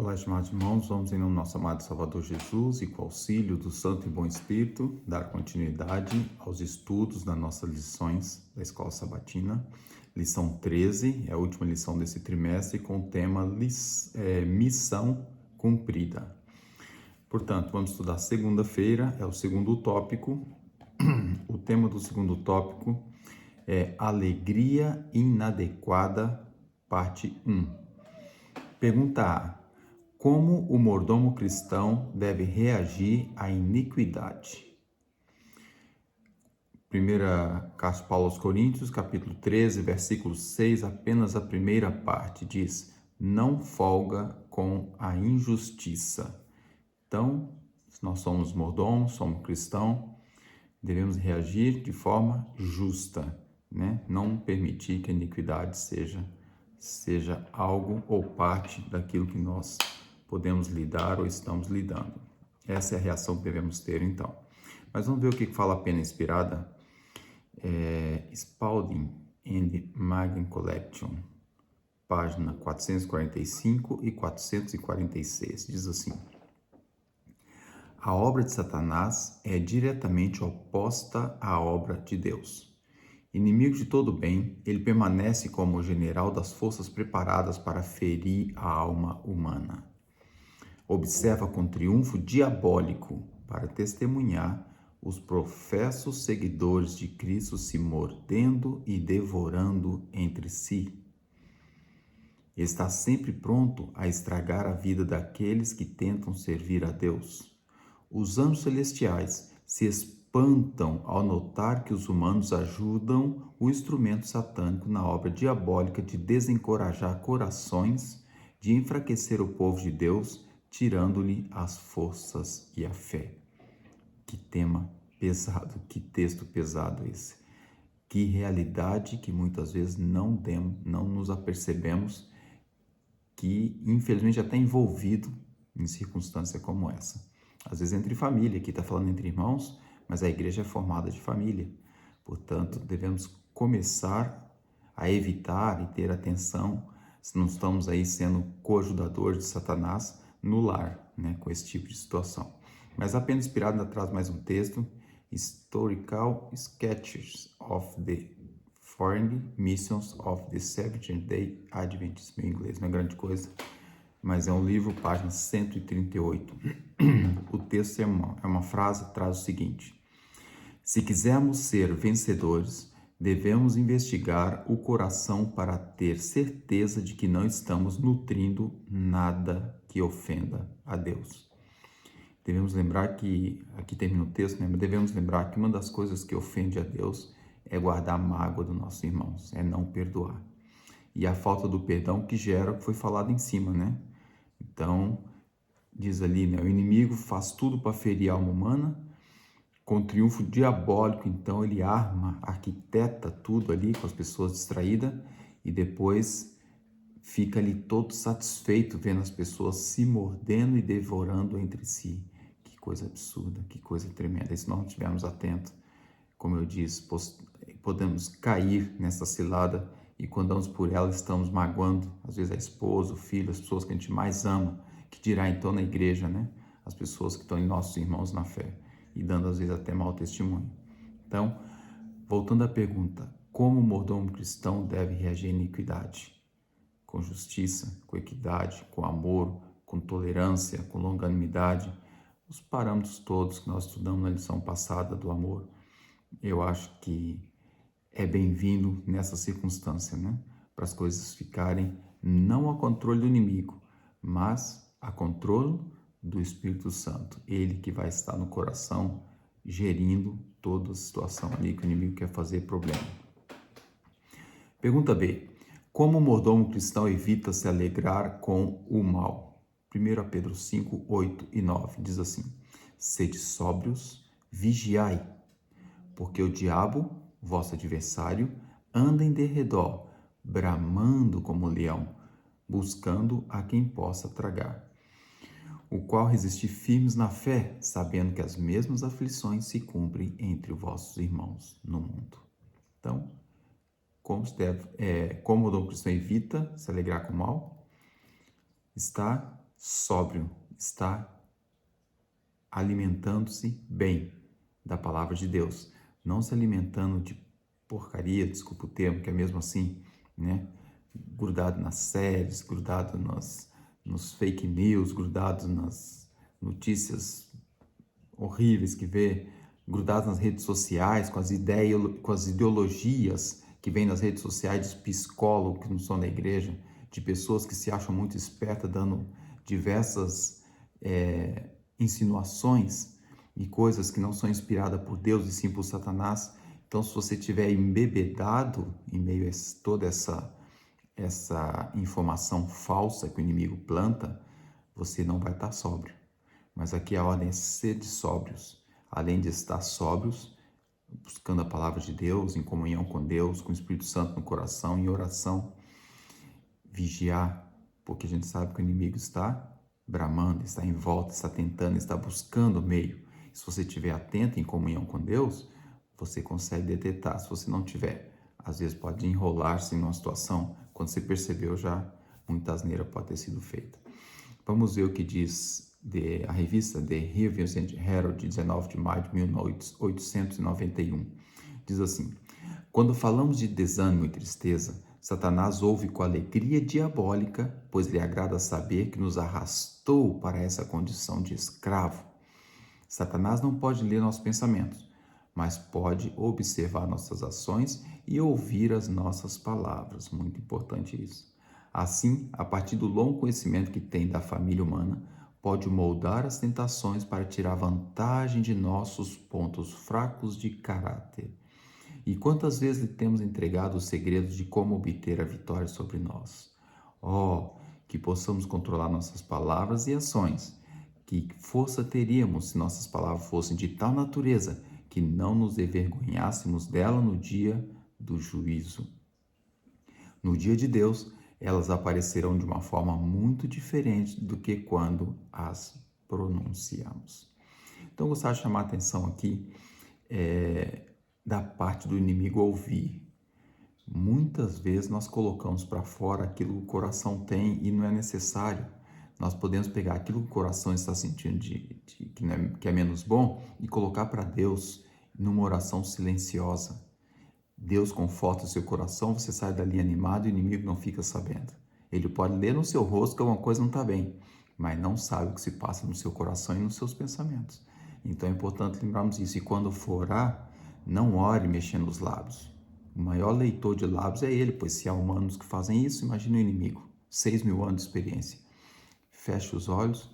Olá, estimados irmãos, vamos em nome do nosso amado Salvador Jesus e com o auxílio do Santo e Bom Espírito dar continuidade aos estudos das nossas lições da Escola Sabatina. Lição 13 é a última lição desse trimestre com o tema Missão Cumprida. Portanto, vamos estudar segunda-feira, é o segundo tópico. O tema do segundo tópico é Alegria Inadequada, parte 1. Pergunta A. Como o mordomo cristão deve reagir à iniquidade? Primeira carta de Paulo aos Coríntios, capítulo 13, versículo 6, apenas a primeira parte diz: não folga com a injustiça. Então, se nós somos mordomos, somos cristãos, devemos reagir de forma justa, né? Não permitir que a iniquidade seja algo ou parte daquilo que nós podemos lidar ou estamos lidando. Essa é a reação que devemos ter, então. Mas vamos ver o que fala a Pena Inspirada. Spalding and Magen Collection, página 445 e 446, diz assim: a obra de Satanás é diretamente oposta à obra de Deus. Inimigo de todo bem, ele permanece como o general das forças preparadas para ferir a alma humana. Observa com triunfo diabólico para testemunhar os professos seguidores de Cristo se mordendo e devorando entre si. Está sempre pronto a estragar a vida daqueles que tentam servir a Deus. Os anjos celestiais se espantam ao notar que os humanos ajudam o instrumento satânico na obra diabólica de desencorajar corações, de enfraquecer o povo de Deus, tirando-lhe as forças e a fé. Que tema pesado, que texto pesado esse. Que realidade que muitas vezes não nos apercebemos, que infelizmente já está envolvido em circunstância como essa. Às vezes entre família, aqui está falando entre irmãos, mas a igreja é formada de família. Portanto, devemos começar a evitar e ter atenção se não estamos aí sendo coajudadores de Satanás no lar, né, com esse tipo de situação. Mas a Pena Inspirada ainda traz mais um texto, Historical Sketches of the Foreign Missions of the Seventh-day Adventists. Meu inglês não é grande coisa, mas é um livro, página 138. O texto é uma frase, traz o seguinte: se quisermos ser vencedores, devemos investigar o coração para ter certeza de que não estamos nutrindo nada que ofenda a Deus. Devemos lembrar que, aqui termina o texto, né? Mas devemos lembrar que uma das coisas que ofende a Deus é guardar a mágoa dos nossos irmãos, é não perdoar. E a falta do perdão que gera o que foi falado em cima, né? Então, diz ali, né? O inimigo faz tudo para ferir a alma humana. Com triunfo diabólico, então, ele arquiteta tudo ali com as pessoas distraídas e depois fica ali todo satisfeito vendo as pessoas se mordendo e devorando entre si. Que coisa absurda, que coisa tremenda. E se nós não estivermos atentos, como eu disse, podemos cair nessa cilada e quando andamos por ela estamos magoando, às vezes a esposa, o filho, as pessoas que a gente mais ama, que dirá então na igreja, né? As pessoas que estão em nossos irmãos na fé e dando às vezes até mau testemunho. Então, voltando à pergunta, como o mordomo cristão deve reagir à iniquidade? Com justiça, com equidade, com amor, com tolerância, com longanimidade, os parâmetros todos que nós estudamos na lição passada do amor. Eu acho que é bem-vindo nessa circunstância, né? Para as coisas ficarem não a controle do inimigo, mas a controle do Espírito Santo. Ele que vai estar no coração, gerindo toda a situação ali que o inimigo quer fazer problema. Pergunta B. Como o mordomo cristão evita se alegrar com o mal? 1 Pedro 5, 8 e 9 diz assim: sede sóbrios, vigiai, porque o diabo, vosso adversário, anda em derredor, bramando como leão, buscando a quem possa tragar, o qual resistir firmes na fé, sabendo que as mesmas aflições se cumprem entre vossos irmãos no mundo. Então, como o mordomo cristão evita se alegrar com o mal? Está sóbrio, está alimentando-se bem da palavra de Deus, não se alimentando de porcaria, desculpa o termo, que é mesmo assim, né? Grudado nas séries, grudado nos fake news, grudado nas notícias horríveis que vê, grudado nas redes sociais, com as ideologias que vêm nas redes sociais de psicólogos que não são da igreja, de pessoas que se acham muito espertas, dando diversas insinuações e coisas que não são inspiradas por Deus e sim por Satanás. Então, se você estiver embebedado em meio a toda essa informação falsa que o inimigo planta, você não vai estar sóbrio. Mas aqui a ordem é ser sóbrios. Além de estar sóbrios, buscando a palavra de Deus, em comunhão com Deus, com o Espírito Santo no coração, em oração, vigiar, porque a gente sabe que o inimigo está bramando, está em volta, está tentando, está buscando o meio. Se você estiver atento em comunhão com Deus, você consegue detectar. Se você não tiver, às vezes pode enrolar-se em uma situação, quando você percebeu já, muita asneira pode ter sido feita. Vamos ver o que diz a revista The Reviews and Herald, de 19 de maio de 1891. Diz assim: quando falamos de desânimo e tristeza, Satanás ouve com alegria diabólica, pois lhe agrada saber que nos arrastou para essa condição de escravo. Satanás não pode ler nossos pensamentos, mas pode observar nossas ações e ouvir as nossas palavras. Muito importante isso. Assim, a partir do longo conhecimento que tem da família humana, pode moldar as tentações para tirar vantagem de nossos pontos fracos de caráter. E quantas vezes lhe temos entregado os segredos de como obter a vitória sobre nós? Oh, que possamos controlar nossas palavras e ações. Que força teríamos se nossas palavras fossem de tal natureza que não nos envergonhássemos dela no dia do juízo. No dia de Deus, elas aparecerão de uma forma muito diferente do que quando as pronunciamos. Então, eu gostaria de chamar a atenção aqui da parte do inimigo ouvir. Muitas vezes nós colocamos para fora aquilo que o coração tem e não é necessário. Nós podemos pegar aquilo que o coração está sentindo que é menos bom e colocar para Deus numa oração silenciosa. Deus conforta o seu coração, você sai dali animado e o inimigo não fica sabendo. Ele pode ler no seu rosto que alguma coisa não está bem, mas não sabe o que se passa no seu coração e nos seus pensamentos. Então é importante lembrarmos isso. E quando for orar, não ore mexendo os lábios. O maior leitor de lábios é ele, pois se há humanos que fazem isso, imagine o inimigo. 6.000 anos de experiência. Feche os olhos,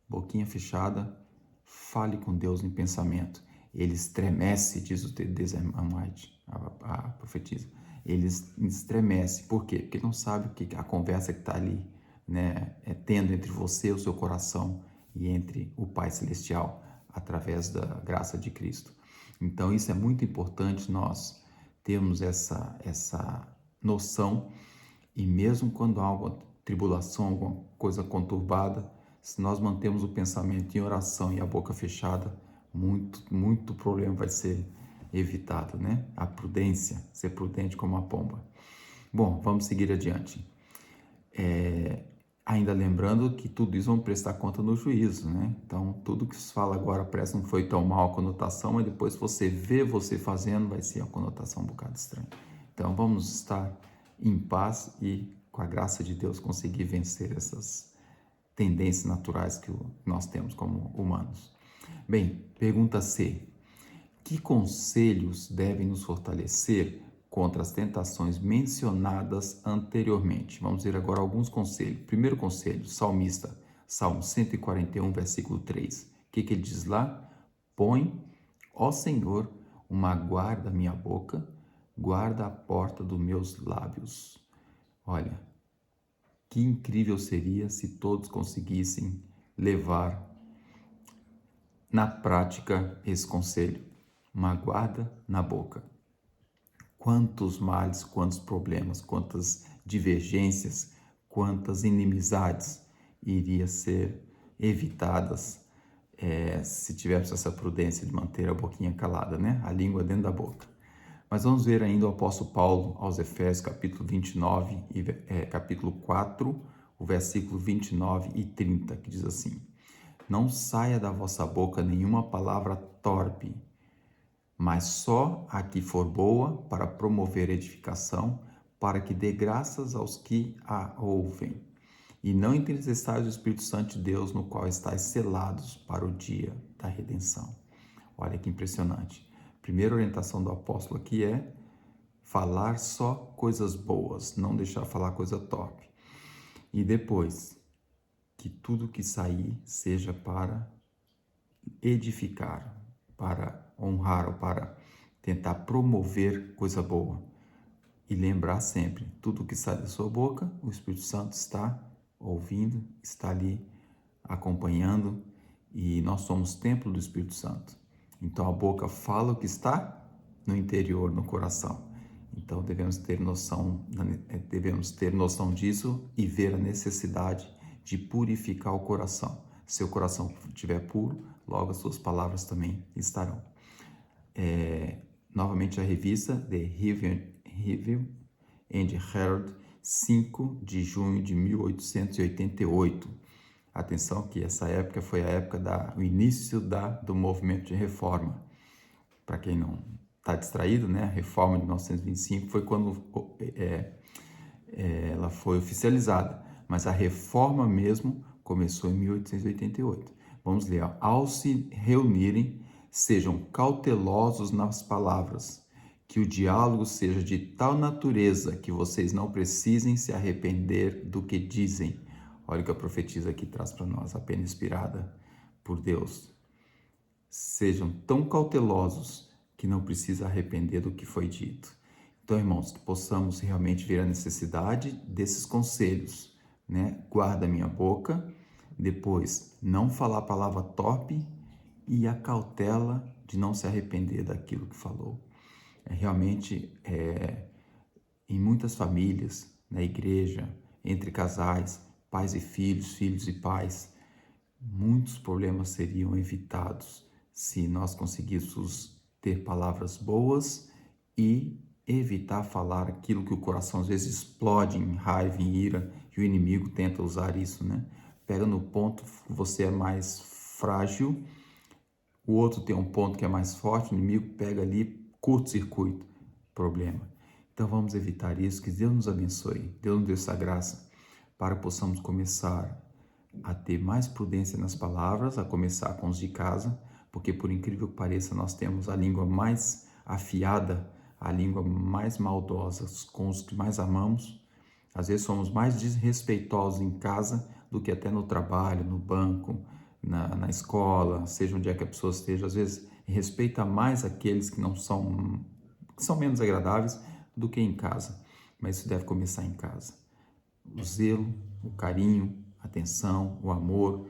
boquinha fechada, fale com Deus em pensamento. Ele estremece, diz o Desamite, a profetisa. Ele estremece. Por quê? Porque não sabe o que a conversa que está ali, né, tendo entre você, o seu coração, e entre o Pai Celestial, através da graça de Cristo. Então, isso é muito importante nós termos essa noção, e mesmo quando há alguma tribulação, alguma coisa conturbada, se nós mantemos o pensamento em oração e a boca fechada, muito problema vai ser evitado, né? A prudência, ser prudente como a pomba. Bom, vamos seguir adiante. Ainda lembrando que tudo isso vamos prestar conta no juízo, né? Então, tudo que se fala agora parece que não foi tão mal a conotação, mas depois você vê você fazendo, vai ser a conotação um bocado estranha. Então, vamos estar em paz e, com a graça de Deus, conseguir vencer essas tendências naturais que nós temos como humanos. Bem, pergunta C. Que conselhos devem nos fortalecer contra as tentações mencionadas anteriormente? Vamos ver agora alguns conselhos. Primeiro conselho, salmista, Salmo 141, versículo 3. O que ele diz lá? Põe, ó Senhor, uma guarda à minha boca, guarda a porta dos meus lábios. Olha, que incrível seria se todos conseguissem levar na prática esse conselho. Uma guarda na boca. Quantos males, quantos problemas, quantas divergências, quantas inimizades iriam ser evitadas se tivéssemos essa prudência de manter a boquinha calada, né? A língua dentro da boca. Mas vamos ver ainda o apóstolo Paulo aos Efésios, capítulo 29, capítulo 4, o versículo 29 e 30, que diz assim: Não saia da vossa boca nenhuma palavra torpe, mas só a que for boa para promover edificação, para que dê graças aos que a ouvem. E não entristeçais o Espírito Santo de Deus, no qual estáis selados para o dia da redenção. Olha que impressionante. A primeira orientação do apóstolo aqui é falar só coisas boas, não deixar falar coisa torpe. E depois, que tudo que sair seja para edificar, para honrar ou para tentar promover coisa boa. E lembrar sempre, tudo que sai da sua boca, o Espírito Santo está ouvindo, está ali acompanhando, e nós somos templo do Espírito Santo. Então a boca fala o que está no interior, no coração. Então devemos ter noção disso e ver a necessidade de purificar o coração. Se o coração estiver puro, logo as suas palavras também estarão. Novamente a revista The Review and Herald, 5 de junho de 1888. Atenção que essa época foi a época do início do movimento de reforma. Para quem não está distraído, né? A reforma de 1925 foi quando ela foi oficializada, mas a reforma mesmo começou em 1888. Vamos ler. Ao se reunirem, sejam cautelosos nas palavras, que o diálogo seja de tal natureza que vocês não precisem se arrepender do que dizem. Olha o que a profetisa aqui traz para nós, a pena inspirada por Deus. Sejam tão cautelosos que não precisa arrepender do que foi dito. Então, irmãos, que possamos realmente ver a necessidade desses conselhos, né? Guarda a minha boca, depois não falar a palavra torpe e a cautela de não se arrepender daquilo que falou. Realmente, em muitas famílias, na igreja, entre casais, pais e filhos, filhos e pais, muitos problemas seriam evitados se nós conseguíssemos ter palavras boas e evitar falar aquilo que o coração às vezes explode em raiva, em ira, e o inimigo tenta usar isso, né? Pega no ponto que você é mais frágil, o outro tem um ponto que é mais forte, o inimigo pega ali, curto-circuito, problema. Então vamos evitar isso, que Deus nos abençoe, Deus nos dê essa graça, para que possamos começar a ter mais prudência nas palavras, a começar com os de casa, porque por incrível que pareça, nós temos a língua mais afiada, a língua mais maldosa com os que mais amamos. Às vezes somos mais desrespeitosos em casa do que até no trabalho, no banco, na escola, seja onde é que a pessoa esteja. Às vezes respeita mais aqueles que são menos agradáveis do que em casa. Mas isso deve começar em casa. O zelo, o carinho, a atenção, o amor,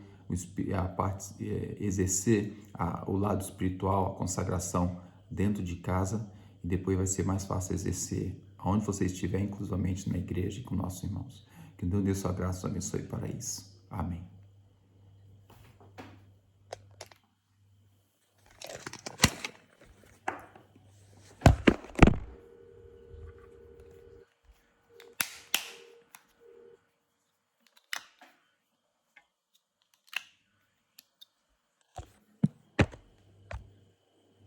exercer o lado espiritual, a consagração dentro de casa, e depois vai ser mais fácil exercer aonde você estiver, inclusivamente na igreja e com nossos irmãos. Que Deus dê sua graça e abençoe para isso. Amém.